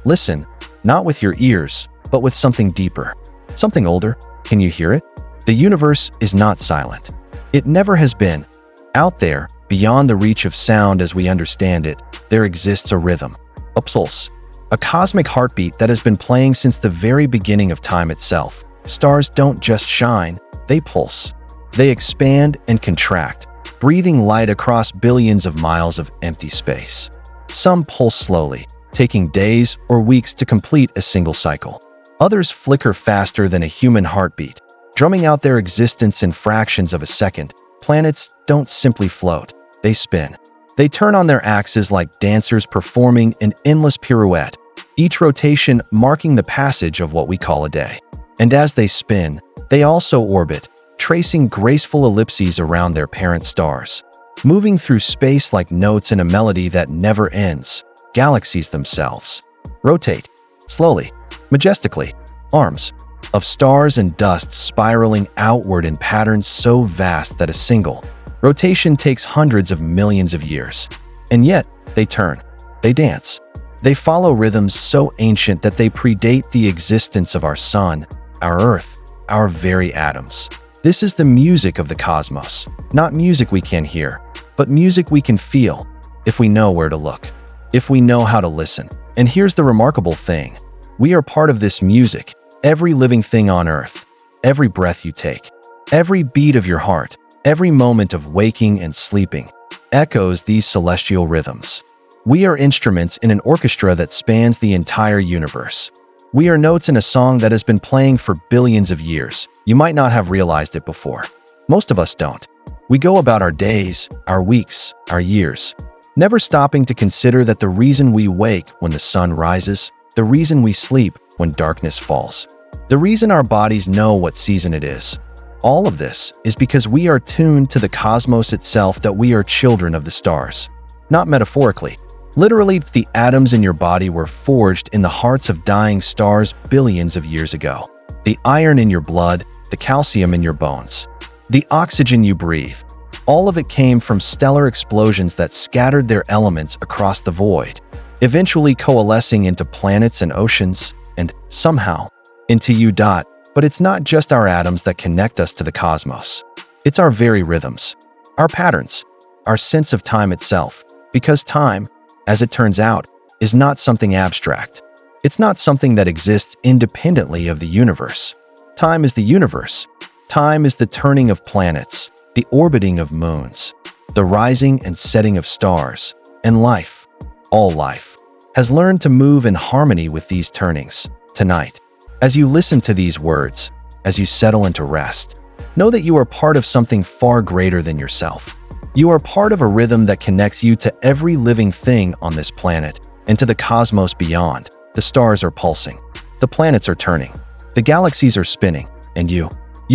Listen, not with your ears, but with something deeper. Something older. Can you hear it? The universe is not silent. It never has been. Out there, beyond the reach of sound as we understand it, there exists a rhythm, a pulse, a cosmic heartbeat that has been playing since the very beginning of time itself. Stars don't just shine, they pulse. They expand and contract, breathing light across billions of miles of empty space. Some pulse slowly, taking days or weeks to complete a single cycle. Others flicker faster than a human heartbeat, drumming out their existence in fractions of a second. Planets don't simply float, they spin. They turn on their axes like dancers performing an endless pirouette, each rotation marking the passage of what we call a day. And as they spin, they also orbit, tracing graceful ellipses around their parent stars, moving through space like notes in a melody that never ends. Galaxies themselves rotate, slowly, majestically, arms of stars and dust spiraling outward in patterns so vast that a single rotation takes hundreds of millions of years. And yet, they turn, they dance. They follow rhythms so ancient that they predate the existence of our sun, our earth, our very atoms. This is the music of the cosmos, not music we can hear, but music we can feel if we know where to look, if we know how to listen. And here's the remarkable thing. We are part of this music. Every living thing on earth, every breath you take, every beat of your heart, every moment of waking and sleeping echoes these celestial rhythms. We are instruments in an orchestra that spans the entire universe. We are notes in a song that has been playing for billions of years. You might not have realized it before. Most of us don't. We go about our days, our weeks, our years, never stopping to consider that the reason we wake when the sun rises, the reason we sleep when darkness falls, the reason our bodies know what season it is. All of this is because we are tuned to the cosmos itself, that we are children of the stars. Not metaphorically. Literally, the atoms in your body were forged in the hearts of dying stars billions of years ago. The iron in your blood, the calcium in your bones, the oxygen you breathe, all of it came from stellar explosions that scattered their elements across the void, eventually coalescing into planets and oceans, and somehow, into you. But it's not just our atoms that connect us to the cosmos. It's our very rhythms, our patterns, our sense of time itself. Because time, as it turns out, is not something abstract. It's not something that exists independently of the universe. Time is the universe. Time is the turning of planets, the orbiting of moons, the rising and setting of stars. And life, all life, has learned to move in harmony with these turnings. Tonight, as you listen to these words, as you settle into rest, know that you are part of something far greater than yourself. You are part of a rhythm that connects you to every living thing on this planet and to the cosmos beyond. The stars are pulsing, the planets are turning, the galaxies are spinning, and you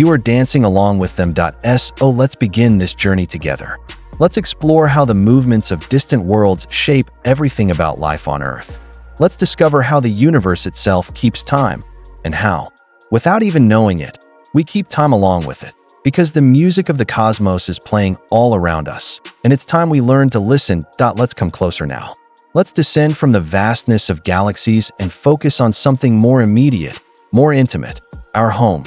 are dancing along with them. So let's begin this journey together. Let's explore how the movements of distant worlds shape everything about life on Earth. Let's discover how the universe itself keeps time, and how, without even knowing it, we keep time along with it. Because the music of the cosmos is playing all around us, and it's time we learn to listen. Let's come closer now. Let's descend from the vastness of galaxies and focus on something more immediate, more intimate, our home,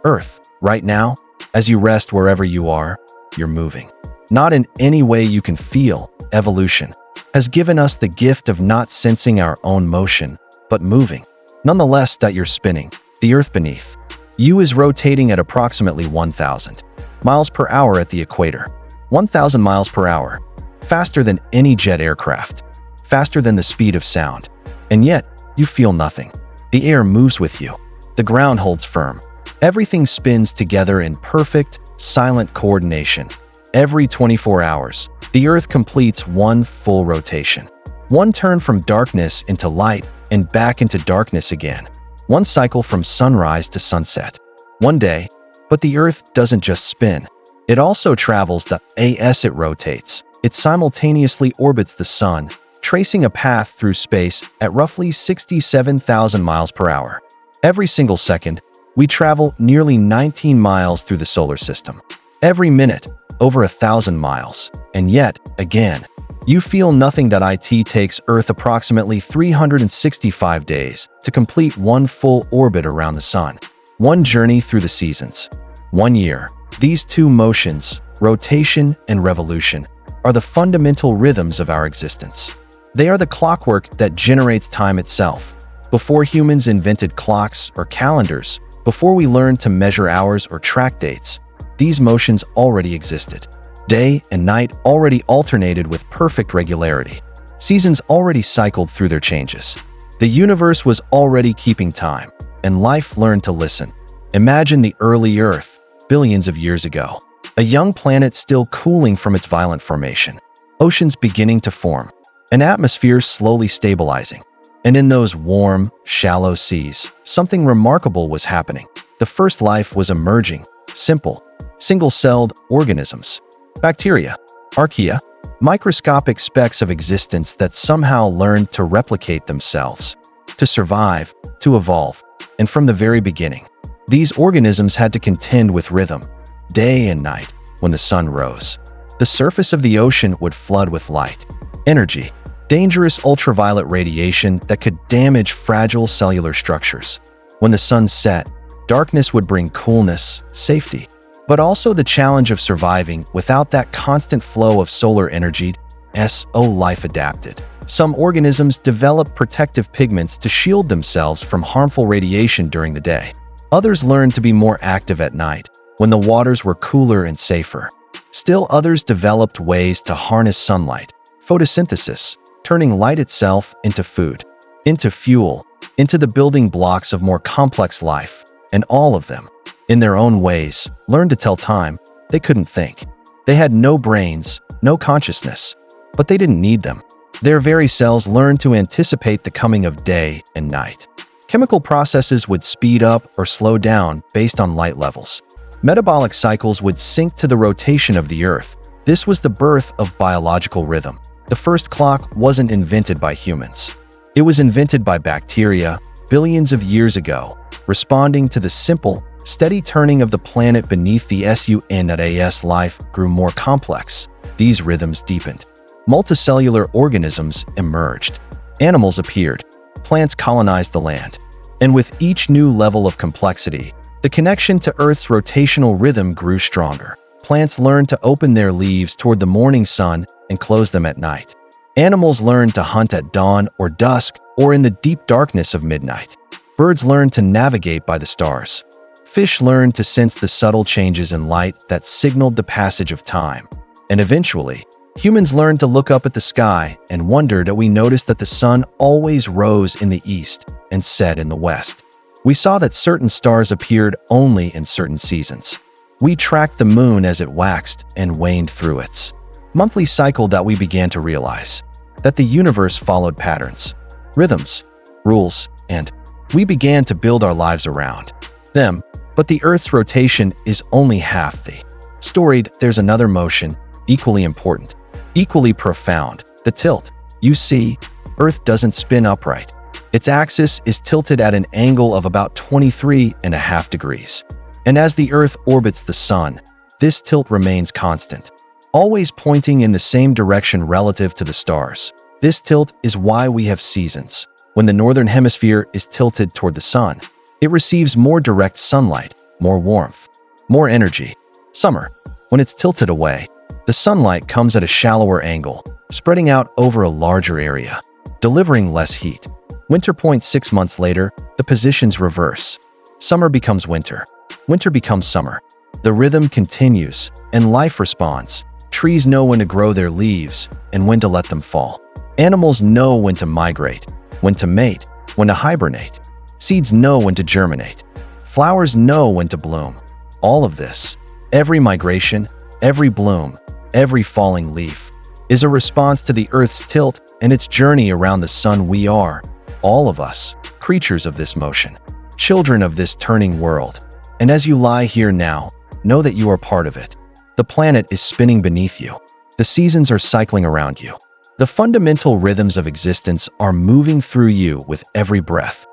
Earth. Right now, as you rest wherever you are, you're moving. Not in any way you can feel. Evolution has given us the gift of not sensing our own motion, but moving. Nonetheless, that you're spinning. The Earth beneath you is rotating at approximately 1,000 miles per hour at the equator. 1,000 miles per hour, faster than any jet aircraft, faster than the speed of sound. And yet, you feel nothing. The air moves with you. The ground holds firm. Everything spins together in perfect, silent coordination. Every 24 hours, the Earth completes one full rotation. One turn from darkness into light and back into darkness again. One cycle from sunrise to sunset. One day, but the Earth doesn't just spin. It also travels. As it rotates, it simultaneously orbits the sun, tracing a path through space at roughly 67,000 miles per hour. Every single second, we travel nearly 19 miles through the solar system. Every minute, over 1,000 miles. And yet, again, You feel nothing.it takes Earth approximately 365 days to complete one full orbit around the Sun. One journey through the seasons. 1 year. These two motions, rotation and revolution, are the fundamental rhythms of our existence. They are the clockwork that generates time itself. Before humans invented clocks or calendars, before we learned to measure hours or track dates, these motions already existed. Day and night already alternated with perfect regularity. Seasons already cycled through their changes. The universe was already keeping time, and life learned to listen. Imagine the early Earth, billions of years ago. A young planet still cooling from its violent formation. Oceans beginning to form. An atmosphere slowly stabilizing. And in those warm, shallow seas, something remarkable was happening. The first life was emerging. Simple, single-celled organisms. Bacteria, archaea, microscopic specks of existence that somehow learned to replicate themselves, to survive, to evolve. And from the very beginning, these organisms had to contend with rhythm, day and night. When the sun rose, the surface of the ocean would flood with light, energy, dangerous ultraviolet radiation that could damage fragile cellular structures. When the sun set, darkness would bring coolness, safety, but also the challenge of surviving without that constant flow of solar energy. Life adapted. Some organisms developed protective pigments to shield themselves from harmful radiation during the day. Others learned to be more active at night, when the waters were cooler and safer. Still others developed ways to harness sunlight, photosynthesis, turning light itself into food, into fuel, into the building blocks of more complex life. And all of them, in their own ways, learned to tell time. They couldn't think. They had no brains, no consciousness, but they didn't need them. Their very cells learned to anticipate the coming of day and night. Chemical processes would speed up or slow down based on light levels. Metabolic cycles would sync to the rotation of the Earth. This was the birth of biological rhythm. The first clock wasn't invented by humans. It was invented by bacteria billions of years ago, responding to the simple, steady turning of the planet beneath the sun. As life grew more complex, these rhythms deepened. Multicellular organisms emerged. Animals appeared. Plants colonized the land. And with each new level of complexity, the connection to Earth's rotational rhythm grew stronger. Plants learned to open their leaves toward the morning sun and close them at night. Animals learned to hunt at dawn or dusk or in the deep darkness of midnight. Birds learned to navigate by the stars. Fish learned to sense the subtle changes in light that signaled the passage of time. And eventually, humans learned to look up at the sky and wonder that we noticed that the sun always rose in the east and set in the west. We saw that certain stars appeared only in certain seasons. We tracked the moon as it waxed and waned through its monthly cycle. That we began to realize that the universe followed patterns, rhythms, rules, and we began to build our lives around them. But the Earth's rotation is only half the story. There's another motion, equally important, equally profound, the tilt. You see, Earth doesn't spin upright. Its axis is tilted at an angle of about 23.5 degrees. And as the Earth orbits the Sun, this tilt remains constant, always pointing in the same direction relative to the stars. This tilt is why we have seasons. When the northern hemisphere is tilted toward the Sun, it receives more direct sunlight, more warmth, more energy. Summer, when it's tilted away, the sunlight comes at a shallower angle, spreading out over a larger area, delivering less heat. Winter. 6 months later, the positions reverse. Summer becomes winter. Winter becomes summer. The rhythm continues, and life responds. Trees know when to grow their leaves and when to let them fall. Animals know when to migrate, when to mate, when to hibernate. Seeds know when to germinate. Flowers know when to bloom. All of this, every migration, every bloom, every falling leaf, is a response to the Earth's tilt and its journey around the Sun. We are, all of us, creatures of this motion, children of this turning world. And as you lie here now, know that you are part of it. The planet is spinning beneath you. The seasons are cycling around you. The fundamental rhythms of existence are moving through you with every breath.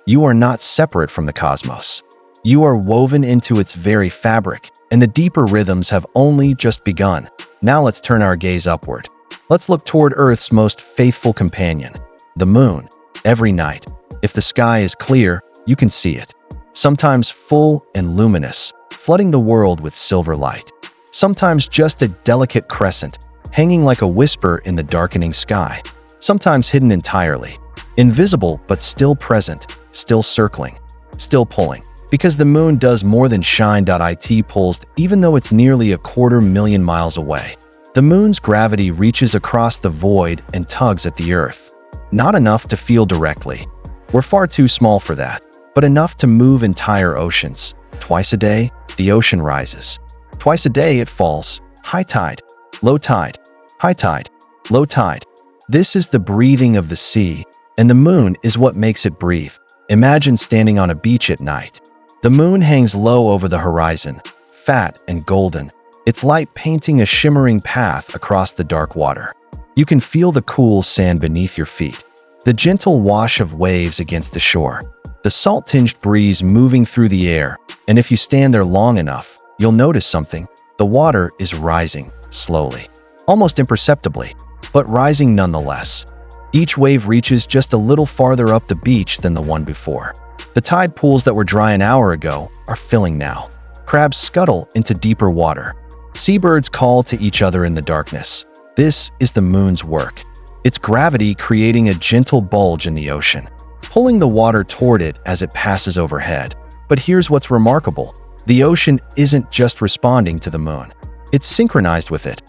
You are not separate from the cosmos. You are woven into its very fabric, and the deeper rhythms have only just begun. Now let's turn our gaze upward. Let's look toward Earth's most faithful companion, the moon. Every night, if the sky is clear, you can see it. Sometimes full and luminous, flooding the world with silver light. Sometimes just a delicate crescent, hanging like a whisper in the darkening sky. Sometimes hidden entirely, invisible but still present, still circling, still pulling. Because the moon does more than shine.it pulls, even though it's nearly 250,000 miles away. The moon's gravity reaches across the void and tugs at the Earth. Not enough to feel directly. We're far too small for that, but enough to move entire oceans. Twice a day, the ocean rises. Twice a day, it falls. High tide, low tide, high tide, low tide. This is the breathing of the sea, and the moon is what makes it breathe. Imagine standing on a beach at night. The moon hangs low over the horizon, fat and golden, its light painting a shimmering path across the dark water. You can feel the cool sand beneath your feet, the gentle wash of waves against the shore, the salt-tinged breeze moving through the air, and if you stand there long enough, you'll notice something. The water is rising, slowly, almost imperceptibly, but rising nonetheless. Each wave reaches just a little farther up the beach than the one before. The tide pools that were dry an hour ago are filling now. Crabs scuttle into deeper water. Seabirds call to each other in the darkness. This is the moon's work. Its gravity creating a gentle bulge in the ocean, pulling the water toward it as it passes overhead. But here's what's remarkable. The ocean isn't just responding to the moon. It's synchronized with it.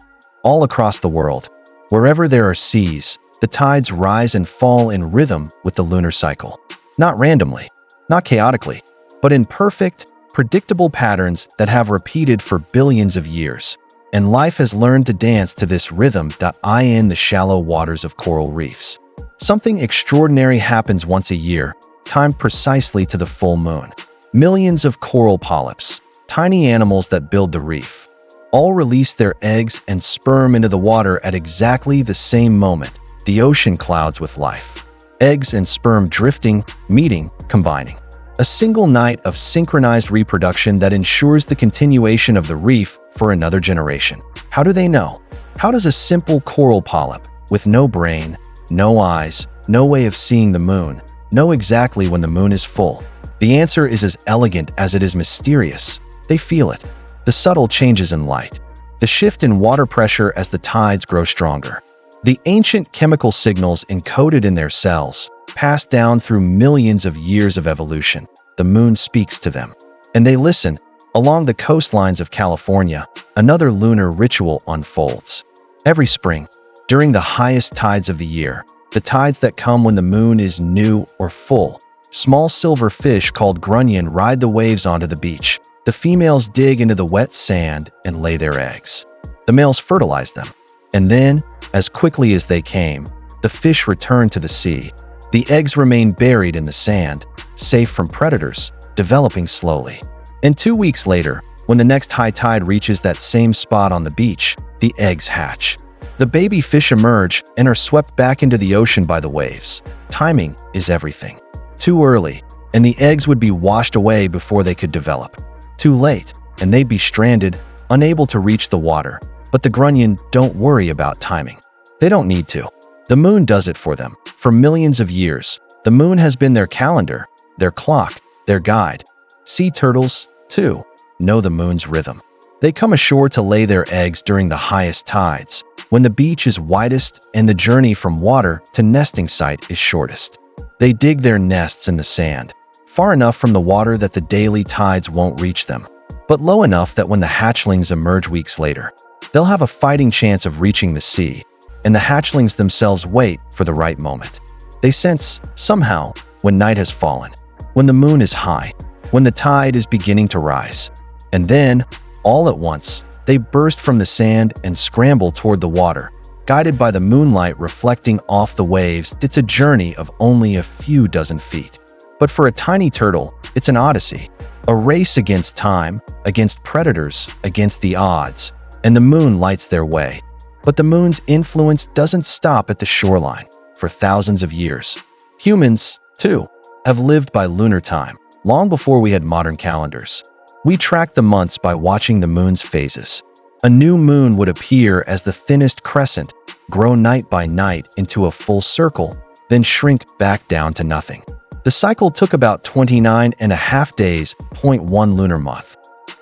All across the world, wherever there are seas, the tides rise and fall in rhythm with the lunar cycle. Not randomly, not chaotically, but in perfect, predictable patterns that have repeated for billions of years. And life has learned to dance to this rhythm. In the shallow waters of coral reefs, something extraordinary happens once a year, timed precisely to the full moon. Millions of coral polyps, tiny animals that build the reef, all release their eggs and sperm into the water at exactly the same moment. The ocean clouds with life. Eggs and sperm drifting, meeting, combining. A single night of synchronized reproduction that ensures the continuation of the reef for another generation. How do they know? How does a simple coral polyp, with no brain, no eyes, no way of seeing the moon, know exactly when the moon is full? The answer is as elegant as it is mysterious. They feel it. The subtle changes in light. The shift in water pressure as the tides grow stronger. The ancient chemical signals encoded in their cells, passed down through millions of years of evolution. The moon speaks to them. And they listen. Along the coastlines of California, another lunar ritual unfolds. Every spring, during the highest tides of the year, the tides that come when the moon is new or full, small silver fish called grunion ride the waves onto the beach. The females dig into the wet sand and lay their eggs. The males fertilize them. And then, as quickly as they came, the fish return to the sea. The eggs remain buried in the sand, safe from predators, developing slowly. And 2 weeks later, when the next high tide reaches that same spot on the beach, the eggs hatch. The baby fish emerge and are swept back into the ocean by the waves. Timing is everything. Too early, and the eggs would be washed away before they could develop. Too late, and they'd be stranded, unable to reach the water. But the grunion don't worry about timing. They don't need to. The moon does it for them. For millions of years, the moon has been their calendar, their clock, their guide. Sea turtles, too, know the moon's rhythm. They come ashore to lay their eggs during the highest tides, when the beach is widest and the journey from water to nesting site is shortest. They dig their nests in the sand, far enough from the water that the daily tides won't reach them, but low enough that when the hatchlings emerge weeks later, they'll have a fighting chance of reaching the sea, and the hatchlings themselves wait for the right moment. They sense, somehow, when night has fallen, when the moon is high, when the tide is beginning to rise. And then, all at once, they burst from the sand and scramble toward the water, guided by the moonlight reflecting off the waves. It's a journey of only a few dozen feet. But for a tiny turtle, it's an odyssey, a race against time, against predators, against the odds. And the moon lights their way. But the moon's influence doesn't stop at the shoreline. For thousands of years, humans, too, have lived by lunar time, long before we had modern calendars. We tracked the months by watching the moon's phases. A new moon would appear as the thinnest crescent, grow night by night into a full circle, then shrink back down to nothing. The cycle took about 29.5 days, 0.1 lunar month.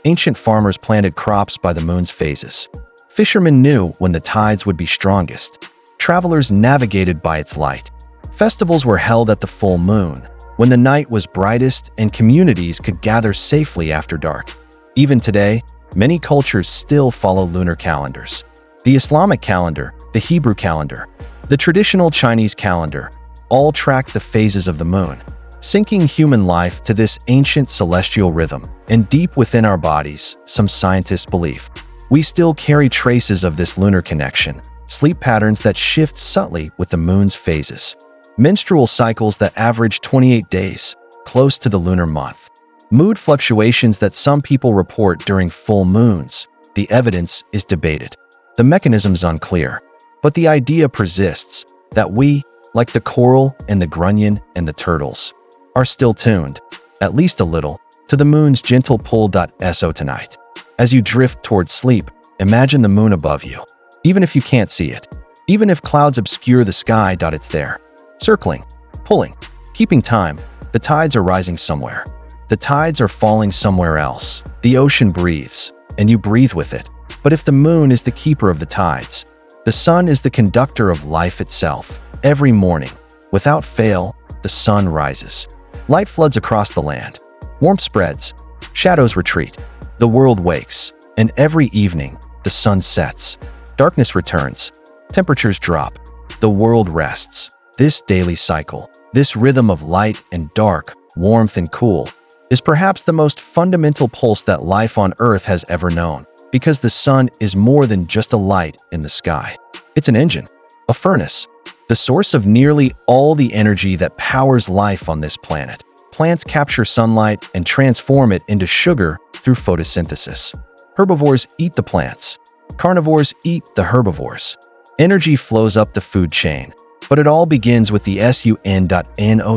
Ancient farmers planted crops by the moon's phases. Fishermen knew when the tides would be strongest. Travelers navigated by its light. Festivals were held at the full moon, when the night was brightest and communities could gather safely after dark. Even today, many cultures still follow lunar calendars. The Islamic calendar, the Hebrew calendar, the traditional Chinese calendar, all track the phases of the moon, syncing human life to this ancient celestial rhythm. And deep within our bodies, some scientists believe, we still carry traces of this lunar connection, sleep patterns that shift subtly with the moon's phases, menstrual cycles that average 28 days, close to the lunar month, mood fluctuations that some people report during full moons. The evidence is debated. The mechanism's unclear, but the idea persists that we, like the coral and the grunion and the turtles, are still tuned, at least a little, to the moon's gentle pull. So tonight, as you drift towards sleep, imagine the moon above you. Even if you can't see it, even if clouds obscure the sky, it's there, circling, pulling, keeping time. The tides are rising somewhere. The tides are falling somewhere else. The ocean breathes, and you breathe with it. But if the moon is the keeper of the tides, the sun is the conductor of life itself. Every morning, without fail, the sun rises. Light floods across the land. Warmth spreads. Shadows retreat. The world wakes. And every evening, the sun sets. Darkness returns. Temperatures drop. The world rests. This daily cycle, this rhythm of light and dark, warmth and cool, is perhaps the most fundamental pulse that life on Earth has ever known. Because the sun is more than just a light in the sky. It's an engine, a furnace, the source of nearly all the energy that powers life on this planet. Plants capture sunlight and transform it into sugar through photosynthesis. Herbivores eat the plants. Carnivores eat the herbivores. Energy flows up the food chain, but it all begins with the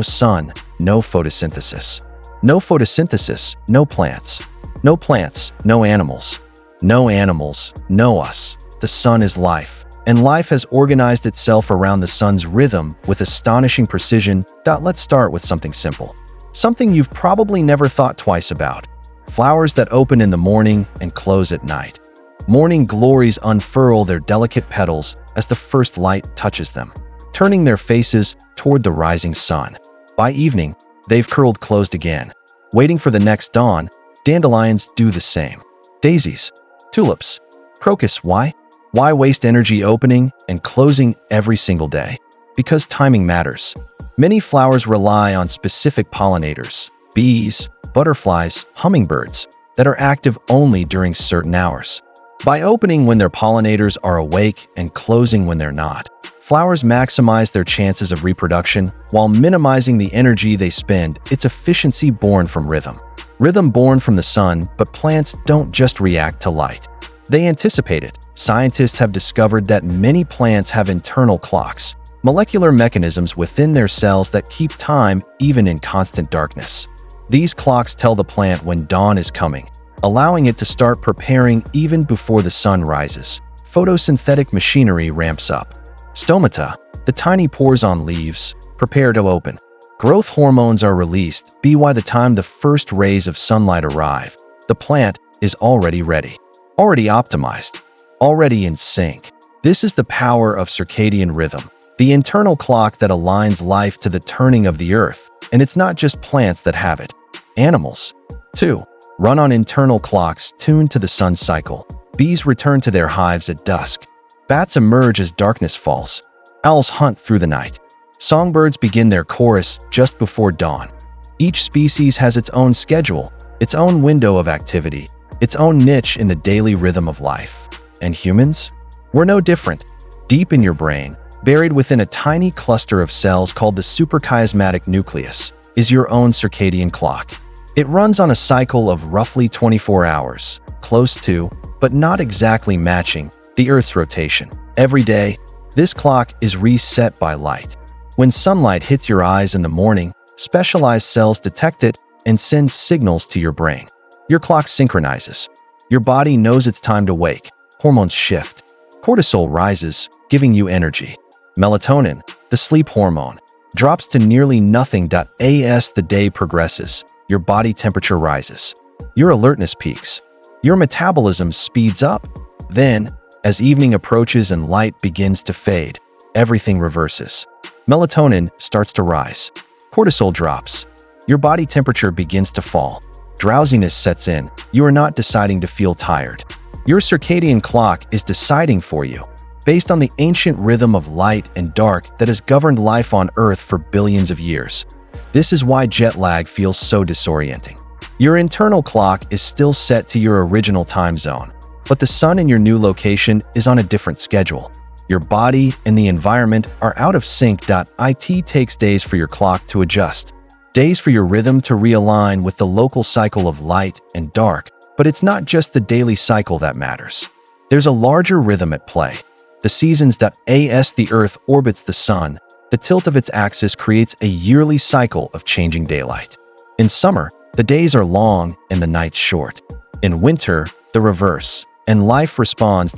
sun, no photosynthesis. No photosynthesis, no plants. No plants, no animals. No animals, no us. The sun is life, and life has organized itself around the sun's rhythm with astonishing precision. Let's start with something simple. Something you've probably never thought twice about. Flowers that open in the morning and close at night. Morning glories unfurl their delicate petals as the first light touches them, turning their faces toward the rising sun. By evening, they've curled closed again, waiting for the next dawn. Dandelions do the same. Daisies, tulips, crocus. Why? Why waste energy opening and closing every single day? Because timing matters. Many flowers rely on specific pollinators, bees, butterflies, hummingbirds, that are active only during certain hours. By opening when their pollinators are awake and closing when they're not, flowers maximize their chances of reproduction while minimizing the energy they spend. It's efficiency born from rhythm. Rhythm born from the sun. But plants don't just react to light. They anticipate it. Scientists have discovered that many plants have internal clocks, molecular mechanisms within their cells that keep time even in constant darkness. These clocks tell the plant when dawn is coming, allowing it to start preparing even before the sun rises. Photosynthetic machinery ramps up. Stomata, the tiny pores on leaves, prepare to open. Growth hormones are released. By the time the first rays of sunlight arrive, the plant is already ready, already optimized, already in sync. This is the power of circadian rhythm, the internal clock that aligns life to the turning of the earth. And it's not just plants that have it. Animals, too, run on internal clocks tuned to the sun cycle. Bees return to their hives at dusk. Bats emerge as darkness falls. Owls hunt through the night. Songbirds begin their chorus just before dawn. Each species has its own schedule, its own window of activity, its own niche in the daily rhythm of life. And humans? We're no different. Deep in your brain, buried within a tiny cluster of cells called the suprachiasmatic nucleus, is your own circadian clock. It runs on a cycle of roughly 24 hours, close to, but not exactly matching, the Earth's rotation. Every day, this clock is reset by light. When sunlight hits your eyes in the morning, specialized cells detect it and send signals to your brain. Your clock synchronizes. Your body knows it's time to wake. Hormones shift. Cortisol rises, giving you energy. Melatonin, the sleep hormone, drops to nearly nothing. As the day progresses, your body temperature rises. Your alertness peaks. Your metabolism speeds up. Then, as evening approaches and light begins to fade, everything reverses. Melatonin starts to rise. Cortisol drops. Your body temperature begins to fall. Drowsiness sets in. You are not deciding to feel tired. Your circadian clock is deciding for you, based on the ancient rhythm of light and dark that has governed life on Earth for billions of years. This is why jet lag feels so disorienting. Your internal clock is still set to your original time zone, but the sun in your new location is on a different schedule. Your body and the environment are out of sync. It takes days for your clock to adjust, days for your rhythm to realign with the local cycle of light and dark. But it's not just the daily cycle that matters. There's a larger rhythm at play. The seasons. As the Earth orbits the sun, the tilt of its axis creates a yearly cycle of changing daylight. In summer, the days are long and the nights short. In winter, the reverse, and life responds.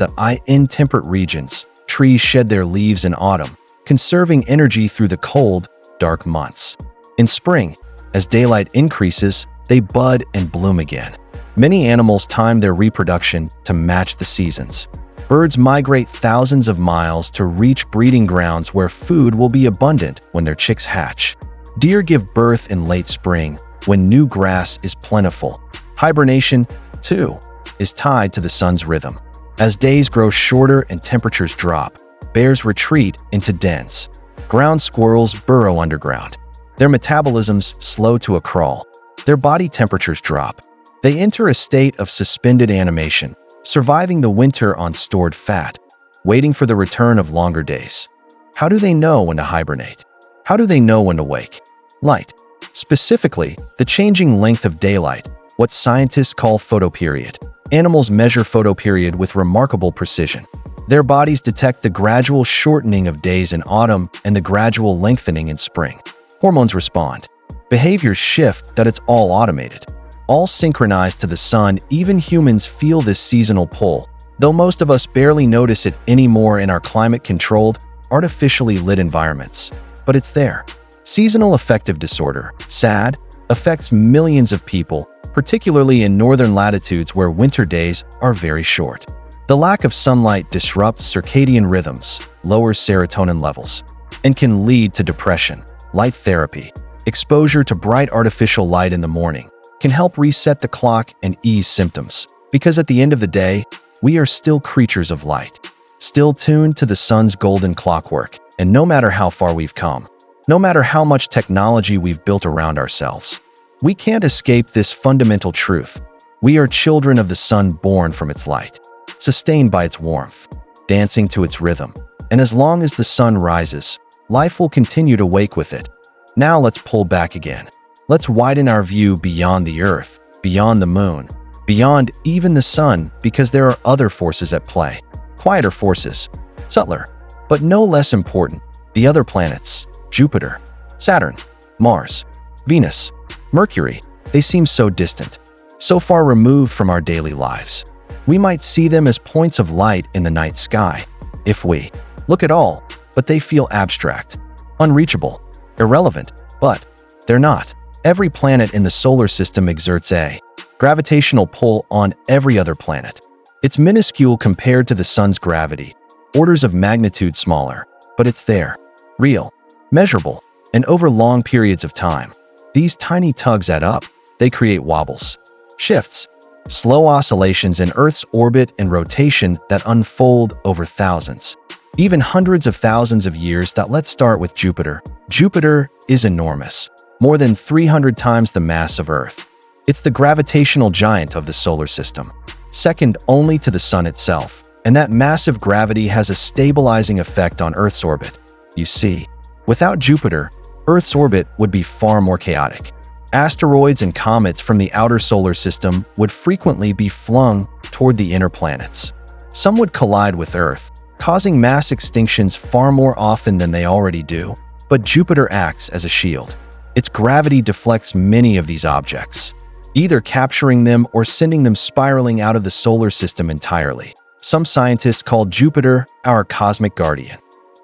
In temperate regions, trees shed their leaves in autumn, conserving energy through the cold, dark months. In spring, as daylight increases, they bud and bloom again. Many animals time their reproduction to match the seasons. Birds migrate thousands of miles to reach breeding grounds where food will be abundant when their chicks hatch. Deer give birth in late spring, when new grass is plentiful. Hibernation, too, is tied to the sun's rhythm. As days grow shorter and temperatures drop, bears retreat into dens. Ground squirrels burrow underground. Their metabolisms slow to a crawl. Their body temperatures drop. They enter a state of suspended animation, surviving the winter on stored fat, waiting for the return of longer days. How do they know when to hibernate? How do they know when to wake? Light. Specifically, the changing length of daylight, what scientists call photoperiod. Animals measure photoperiod with remarkable precision. Their bodies detect the gradual shortening of days in autumn and the gradual lengthening in spring. Hormones respond. Behaviors shift. It's all automated, all synchronized to the sun. Even humans feel this seasonal pull, though most of us barely notice it anymore in our climate-controlled, artificially lit environments. But it's there. Seasonal affective disorder, SAD, affects millions of people, particularly in northern latitudes where winter days are very short. The lack of sunlight disrupts circadian rhythms, lowers serotonin levels, and can lead to depression. Light therapy, exposure to bright artificial light in the morning, can help reset the clock and ease symptoms. Because at the end of the day, we are still creatures of light, still tuned to the sun's golden clockwork. And no matter how far we've come, no matter how much technology we've built around ourselves, we can't escape this fundamental truth. We are children of the sun, born from its light, sustained by its warmth, dancing to its rhythm. And as long as the sun rises, life will continue to wake with it. Now let's pull back again. Let's widen our view beyond the Earth, beyond the moon, beyond even the sun, because there are other forces at play. Quieter forces, subtler, but no less important. The other planets, Jupiter, Saturn, Mars, Venus, Mercury, they seem so distant, so far removed from our daily lives. We might see them as points of light in the night sky, if we look at all, but they feel abstract, unreachable, irrelevant. But they're not. Every planet in the solar system exerts a gravitational pull on every other planet. It's minuscule compared to the sun's gravity, orders of magnitude smaller, but it's there, real, measurable, and over long periods of time. These tiny tugs add up. They create wobbles, shifts, slow oscillations in Earth's orbit and rotation that unfold over thousands, even hundreds of thousands of years. Let's start with Jupiter. Jupiter is enormous, more than 300 times the mass of Earth. It's the gravitational giant of the solar system, second only to the sun itself, and that massive gravity has a stabilizing effect on Earth's orbit. You see, without Jupiter, Earth's orbit would be far more chaotic. Asteroids and comets from the outer solar system would frequently be flung toward the inner planets. Some would collide with Earth, causing mass extinctions far more often than they already do. But Jupiter acts as a shield. Its gravity deflects many of these objects, either capturing them or sending them spiraling out of the solar system entirely. Some scientists call Jupiter our cosmic guardian.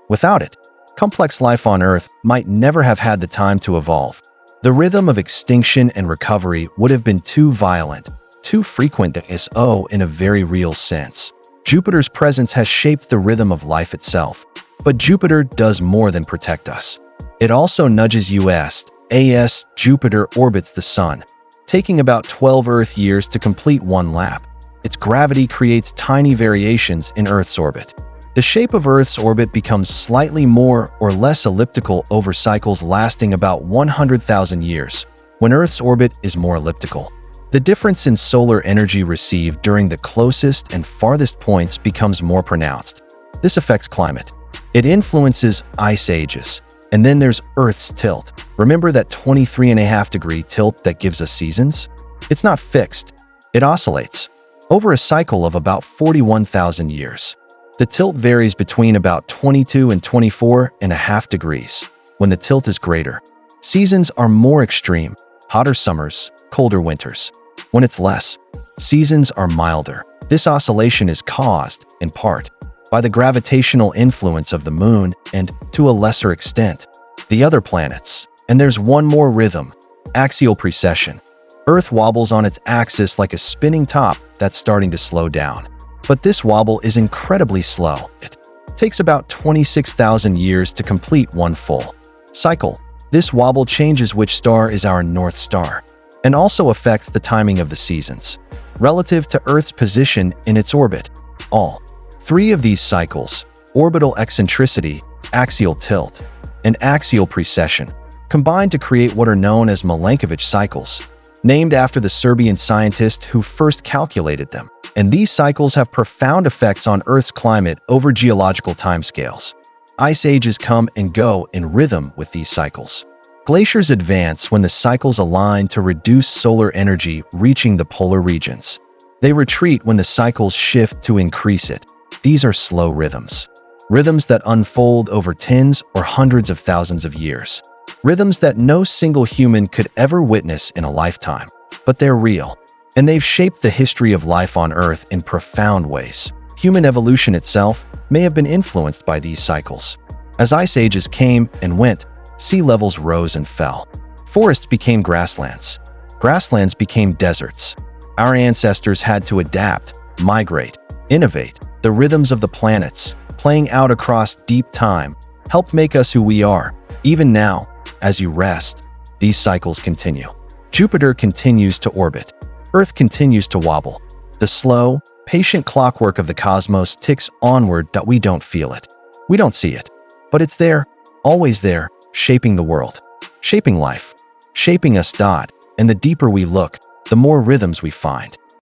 Without it, complex life on Earth might never have had the time to evolve. The rhythm of extinction and recovery would have been too violent, too frequent in a very real sense. Jupiter's presence has shaped the rhythm of life itself. But Jupiter does more than protect us. It also nudges us. Jupiter orbits the Sun, taking about 12 Earth years to complete one lap. Its gravity creates tiny variations in Earth's orbit. The shape of Earth's orbit becomes slightly more or less elliptical over cycles lasting about 100,000 years, when Earth's orbit is more elliptical. The difference in solar energy received during the closest and farthest points becomes more pronounced. This affects climate. It influences ice ages. And then there's Earth's tilt. Remember that 23.5-degree tilt that gives us seasons? It's not fixed. It oscillates over a cycle of about 41,000 years. The tilt varies between about 22 and 24.5 degrees. When the tilt is greater, seasons are more extreme, hotter summers, colder winters. When it's less, seasons are milder. This oscillation is caused, in part, by the gravitational influence of the Moon and, to a lesser extent, the other planets. And there's one more rhythm: axial precession. Earth wobbles on its axis like a spinning top that's starting to slow down. But this wobble is incredibly slow. It takes about 26,000 years to complete one full cycle. This wobble changes which star is our North Star, and also affects the timing of the seasons, relative to Earth's position in its orbit. All three of these cycles, orbital eccentricity, axial tilt, and axial precession, combine to create what are known as Milankovitch cycles, named after the Serbian scientist who first calculated them. And these cycles have profound effects on Earth's climate over geological timescales. Ice ages come and go in rhythm with these cycles. Glaciers advance when the cycles align to reduce solar energy reaching the polar regions. They retreat when the cycles shift to increase it. These are slow rhythms. Rhythms that unfold over tens or hundreds of thousands of years. Rhythms that no single human could ever witness in a lifetime. But they're real. And they've shaped the history of life on Earth in profound ways. Human evolution itself may have been influenced by these cycles. As ice ages came and went, sea levels rose and fell. Forests became grasslands. Grasslands became deserts. Our ancestors had to adapt, migrate, innovate. The rhythms of the planets, playing out across deep time, helped make us who we are. Even now, as you rest, these cycles continue. Jupiter continues to orbit. Earth continues to wobble. The slow, patient clockwork of the cosmos ticks onward that we don't feel it. We don't see it. But it's there, always there, shaping the world, shaping life, shaping us. And the deeper we look, the more rhythms we find.